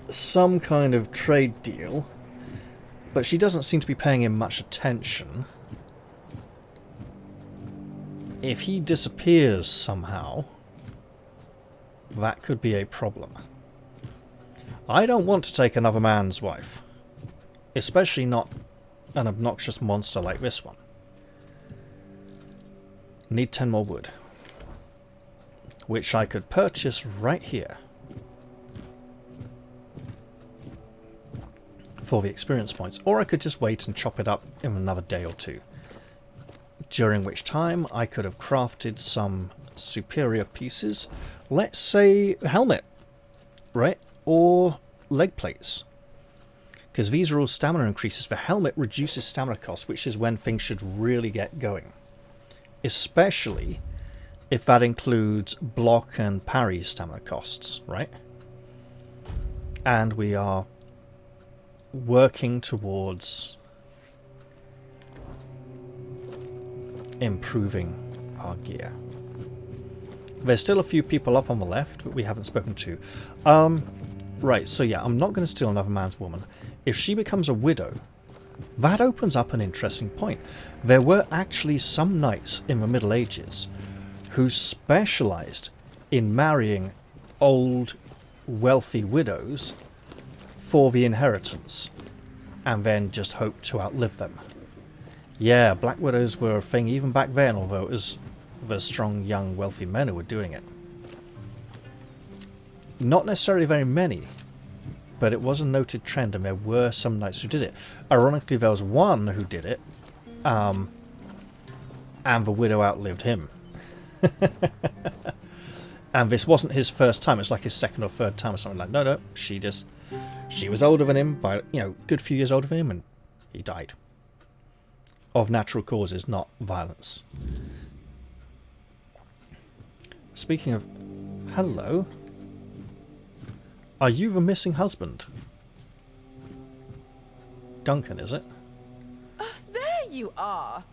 some kind of trade deal, but she doesn't seem to be paying him much attention. If he disappears somehow, that could be a problem. I don't want to take another man's wife, especially not an obnoxious monster like this one. Need 10 more wood, which I could purchase right here for the experience points, or I could just wait and chop it up in another day or two, during which time I could have crafted some superior pieces. Let's say a helmet, right? Or leg plates, because these are all stamina increases. The helmet reduces stamina costs, which is when things should really get going, especially if that includes block and parry stamina costs, right? And we are working towards improving our gear. There's still a few people up on the left that we haven't spoken to. Right, so yeah, I'm not going to steal another man's woman. If she becomes a widow, that opens up an interesting point. There were actually some knights in the Middle Ages who specialized in marrying old, wealthy widows for the inheritance, and then just hoped to outlive them. Yeah, black widows were a thing even back then, although it was the strong, young, wealthy men who were doing it. Not necessarily very many, but it was a noted trend, and there were some knights who did it. Ironically, there was one who did it, and the widow outlived him. And this wasn't his first time, it's like his second or third time or something. Like, no, she was older than him by, good few years older than him, and he died. Of natural causes, not violence. Speaking of... Hello? Are you the missing husband? Duncan, is it? Oh, there you are!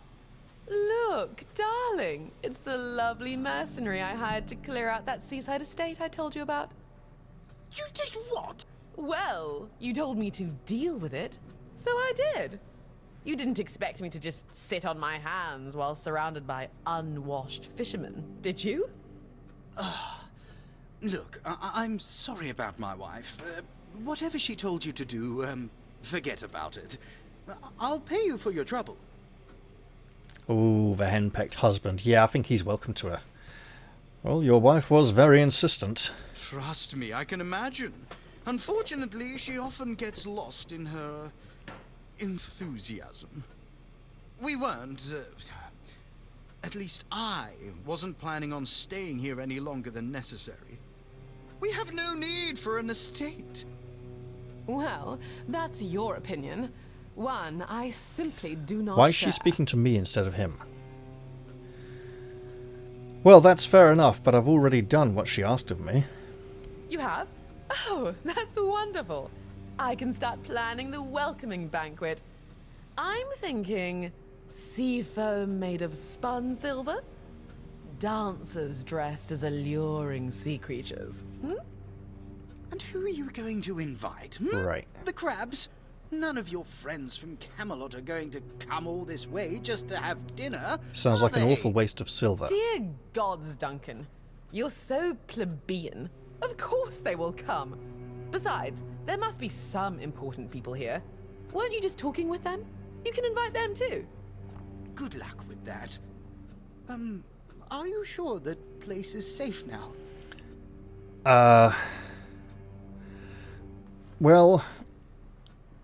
Look, darling, it's the lovely mercenary I hired to clear out that seaside estate I told you about. You did what? Well, you told me to deal with it, so I did. You didn't expect me to just sit on my hands while surrounded by unwashed fishermen, did you? Look, I'm sorry about my wife. Whatever she told you to do, forget about it. I'll pay you for your trouble. Ooh, the henpecked husband. Yeah, I think he's welcome to her. Well, your wife was very insistent. Trust me, I can imagine. Unfortunately, she often gets lost in her enthusiasm. We weren't, at least I wasn't planning on staying here any longer than necessary. We have no need for an estate. Well, that's your opinion. One I simply do not Why is share. she speaking to me instead of him? Well, that's fair enough, but I've already done what she asked of me. You have? Oh, that's wonderful. I can start planning the welcoming banquet. I'm thinking sea foam made of spun silver? Dancers dressed as alluring sea creatures. And who are you going to invite? Right. The crabs? None of your friends from Camelot are going to come all this way just to have dinner. Sounds are like an they? awful waste of silver. Dear gods, Duncan. You're so plebeian. Of course they will come. Besides, there must be some important people here. Weren't you just talking with them? You can invite them too. Good luck with that. Are you sure that place is safe now? Well,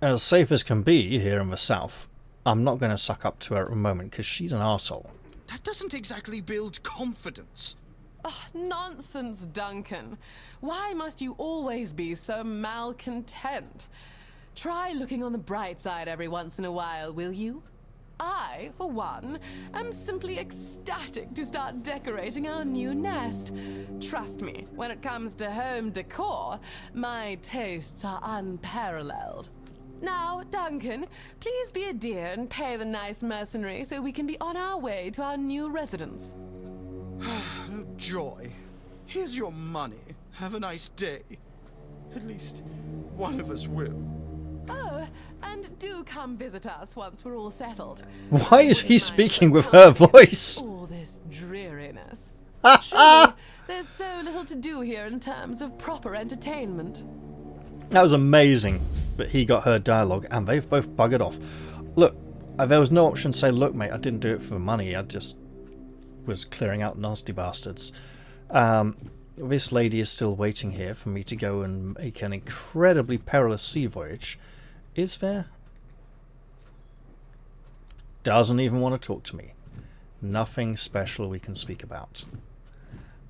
as safe as can be here in the south. I'm not going to suck up to her at the moment because she's an arsehole. That doesn't exactly build confidence. Oh, nonsense, Duncan. Why must you always be so malcontent? Try looking on the bright side every once in a while, will you? I, for one, am simply ecstatic to start decorating our new nest. Trust me, when it comes to home decor, my tastes are unparalleled. Now, Duncan, please be a dear and pay the nice mercenary so we can be on our way to our new residence. Oh, joy. Here's your money. Have a nice day. At least one of us will. Oh, and do come visit us once we're all settled. Why is he Wouldn't mind speaking with some her company voice? All this dreariness. Truly, there's so little to do here in terms of proper entertainment. That was amazing. But he got her dialogue and they've both buggered off. Look, there was no option to say, look mate, I didn't do it for the money. I just was clearing out nasty bastards. This lady is still waiting here for me to go and make an incredibly perilous sea voyage. Is there? Doesn't even want to talk to me. Nothing special we can speak about.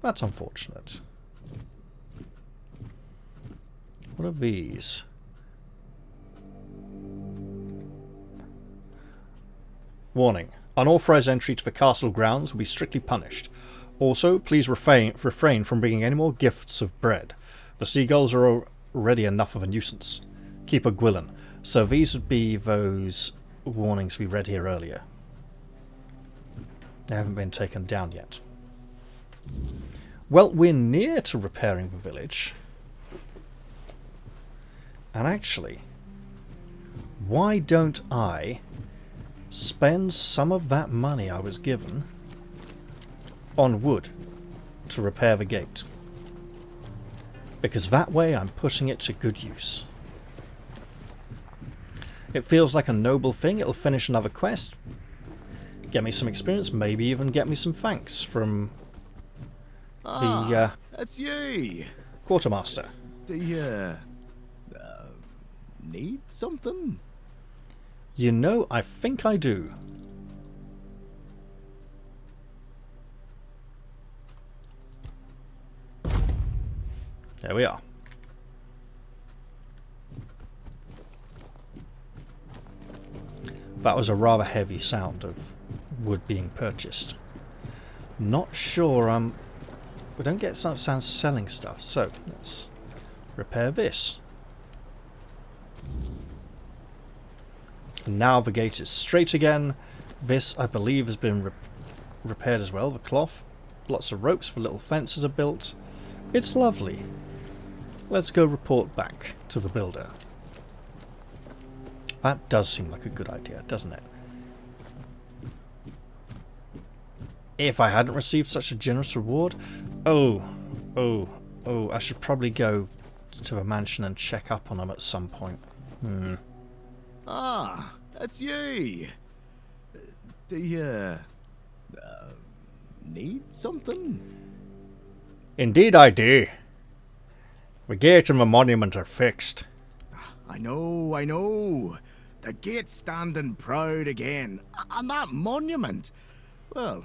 That's unfortunate. What are these? Warning. Unauthorized entry to the castle grounds will be strictly punished. Also, please refrain from bringing any more gifts of bread. The seagulls are already enough of a nuisance. Keep a Gwilyn. So these would be those warnings we read here earlier. They haven't been taken down yet. Well, we're near to repairing the village. And actually, why don't I spend some of that money I was given on wood to repair the gate? Because that way I'm putting it to good use. It feels like a noble thing. It'll finish another quest, get me some experience, maybe even get me some thanks from the That's you. quartermaster. Do you need something? You know, I think I do. There we are. That was a rather heavy sound of wood being purchased. Not sure we don't get some sound selling stuff, so let's repair this. And now the gate is straight again. This, I believe, has been repaired as well. The cloth, lots of ropes for little fences are built. It's lovely. Let's go report back to the builder. That does seem like a good idea, doesn't it? If I hadn't received such a generous reward... Oh, I should probably go to the mansion and check up on them at some point. Ah, that's you. Do you need something? Indeed I do. The gate and the monument are fixed. I know, I know. The gate's standing proud again. And that monument, well,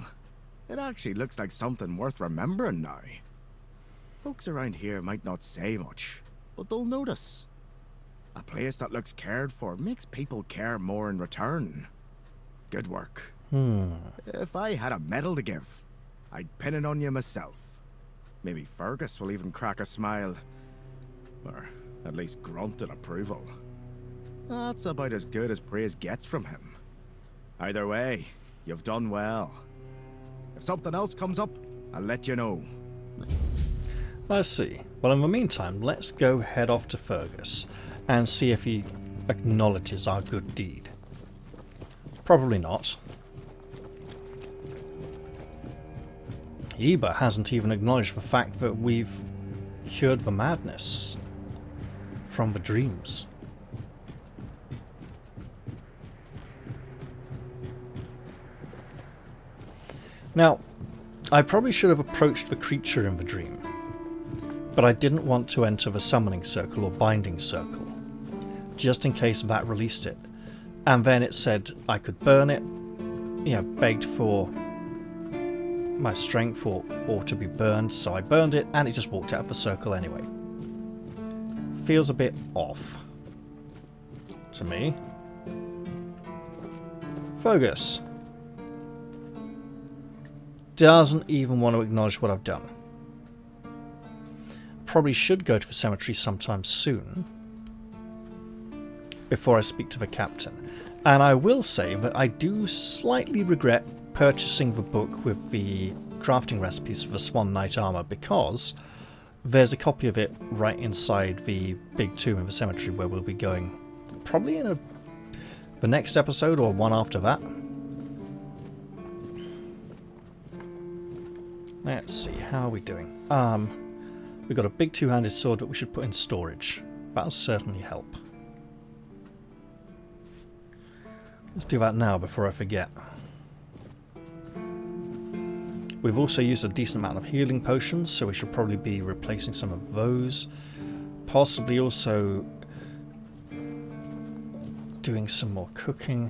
it actually looks like something worth remembering now. Folks around here might not say much, but they'll notice. A place that looks cared for makes people care more in return. Good work. If I had a medal to give, I'd pin it on you myself. Maybe Fergus will even crack a smile. Or at least grunt in approval. That's about as good as praise gets from him. Either way, you've done well. If something else comes up, I'll let you know. I see. Well, in the meantime, let's go head off to Fergus and see if he acknowledges our good deed. Probably not. Eba hasn't even acknowledged the fact that we've cured the madness from the dreams. Now, I probably should have approached the creature in the dream, but I didn't want to enter the summoning circle or binding circle, just in case that released it. And then it said I could burn it, you know, begged for my strength or to be burned, so I burned it and it just walked out of the circle anyway. Feels a bit off to me. Fergus doesn't even want to acknowledge what I've done. Probably should go to the cemetery sometime soon before I speak to the captain. And I will say that I do slightly regret purchasing the book with the crafting recipes for the Swan Knight armour, because there's a copy of it right inside the big tomb in the cemetery where we'll be going probably in the next episode or one after that. Let's see, how are we doing? We've got a big two-handed sword that we should put in storage. That'll certainly help. Let's do that now before I forget. We've also used a decent amount of healing potions, so we should probably be replacing some of those. Possibly also doing some more cooking.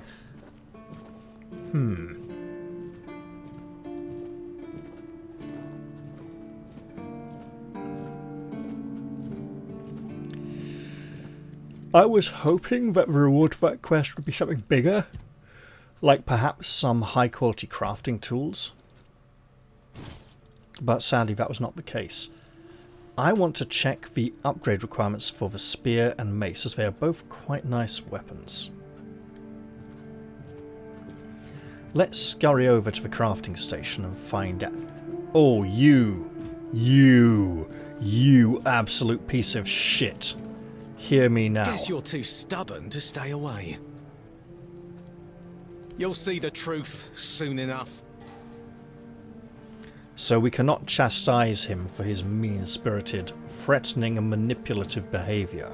I was hoping that the reward for that quest would be something bigger, like perhaps some high quality crafting tools. But sadly that was not the case. I want to check the upgrade requirements for the spear and mace, as they are both quite nice weapons. Let's scurry over to the crafting station and find out. Oh, you absolute piece of shit. Hear me now. Guess you're too stubborn to stay away. You'll see the truth soon enough. So we cannot chastise him for his mean-spirited, threatening and manipulative behaviour.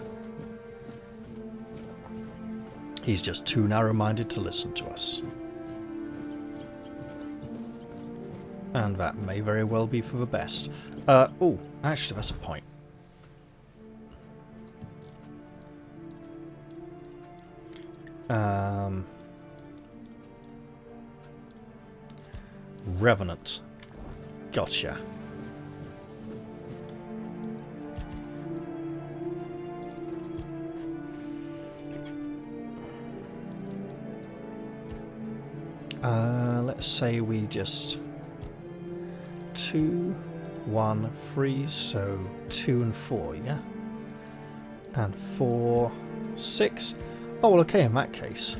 He's just too narrow-minded to listen to us. And that may very well be for the best. Oh, actually that's a point. Revenant. Gotcha. Let's say we just 2, 1, 3, so 2 and 4, yeah? And 4, 6. Oh, well, okay, in that case.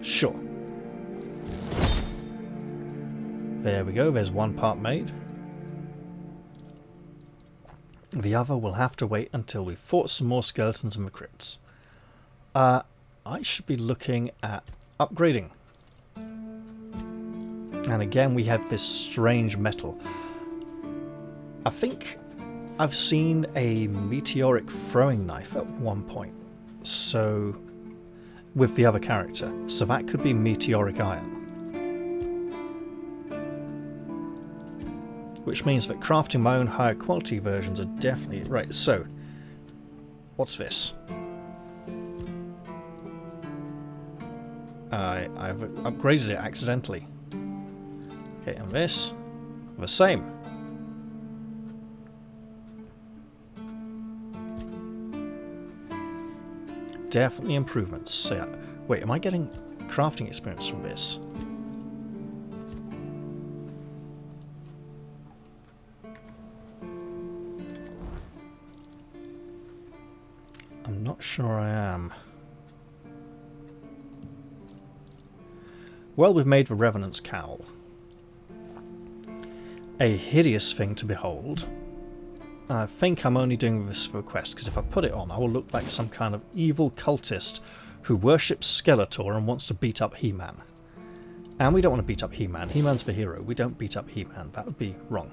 Sure. There we go, there's one part made. The other will have to wait until we've fought some more skeletons in the crypts. I should be looking at upgrading. And again we have this strange metal. I think I've seen a meteoric throwing knife at one point. So with the other character, so that could be meteoric iron. Which means that crafting my own higher quality versions are definitely... Right, so... What's this? I've upgraded it accidentally. Okay, and this? The same. Definitely improvements. So yeah. Wait, am I getting crafting experience from this? I'm not sure I am. Well, we've made the Revenant's Cowl. A hideous thing to behold. I think I'm only doing this for a quest, because if I put it on, I will look like some kind of evil cultist who worships Skeletor and wants to beat up He-Man. And we don't want to beat up He-Man. He-Man's the hero. We don't beat up He-Man. That would be wrong.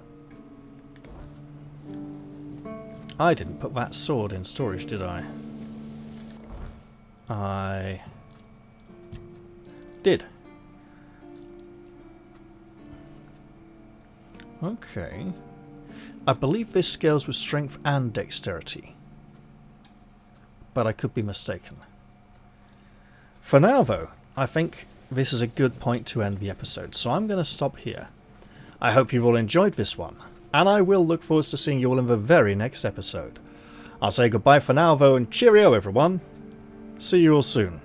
I didn't put that sword in storage, did I? I did. Okay. I believe this scales with strength and dexterity. But I could be mistaken. For now, though, I think this is a good point to end the episode, so I'm going to stop here. I hope you've all enjoyed this one, and I will look forward to seeing you all in the very next episode. I'll say goodbye for now, though, and cheerio, everyone. See you all soon.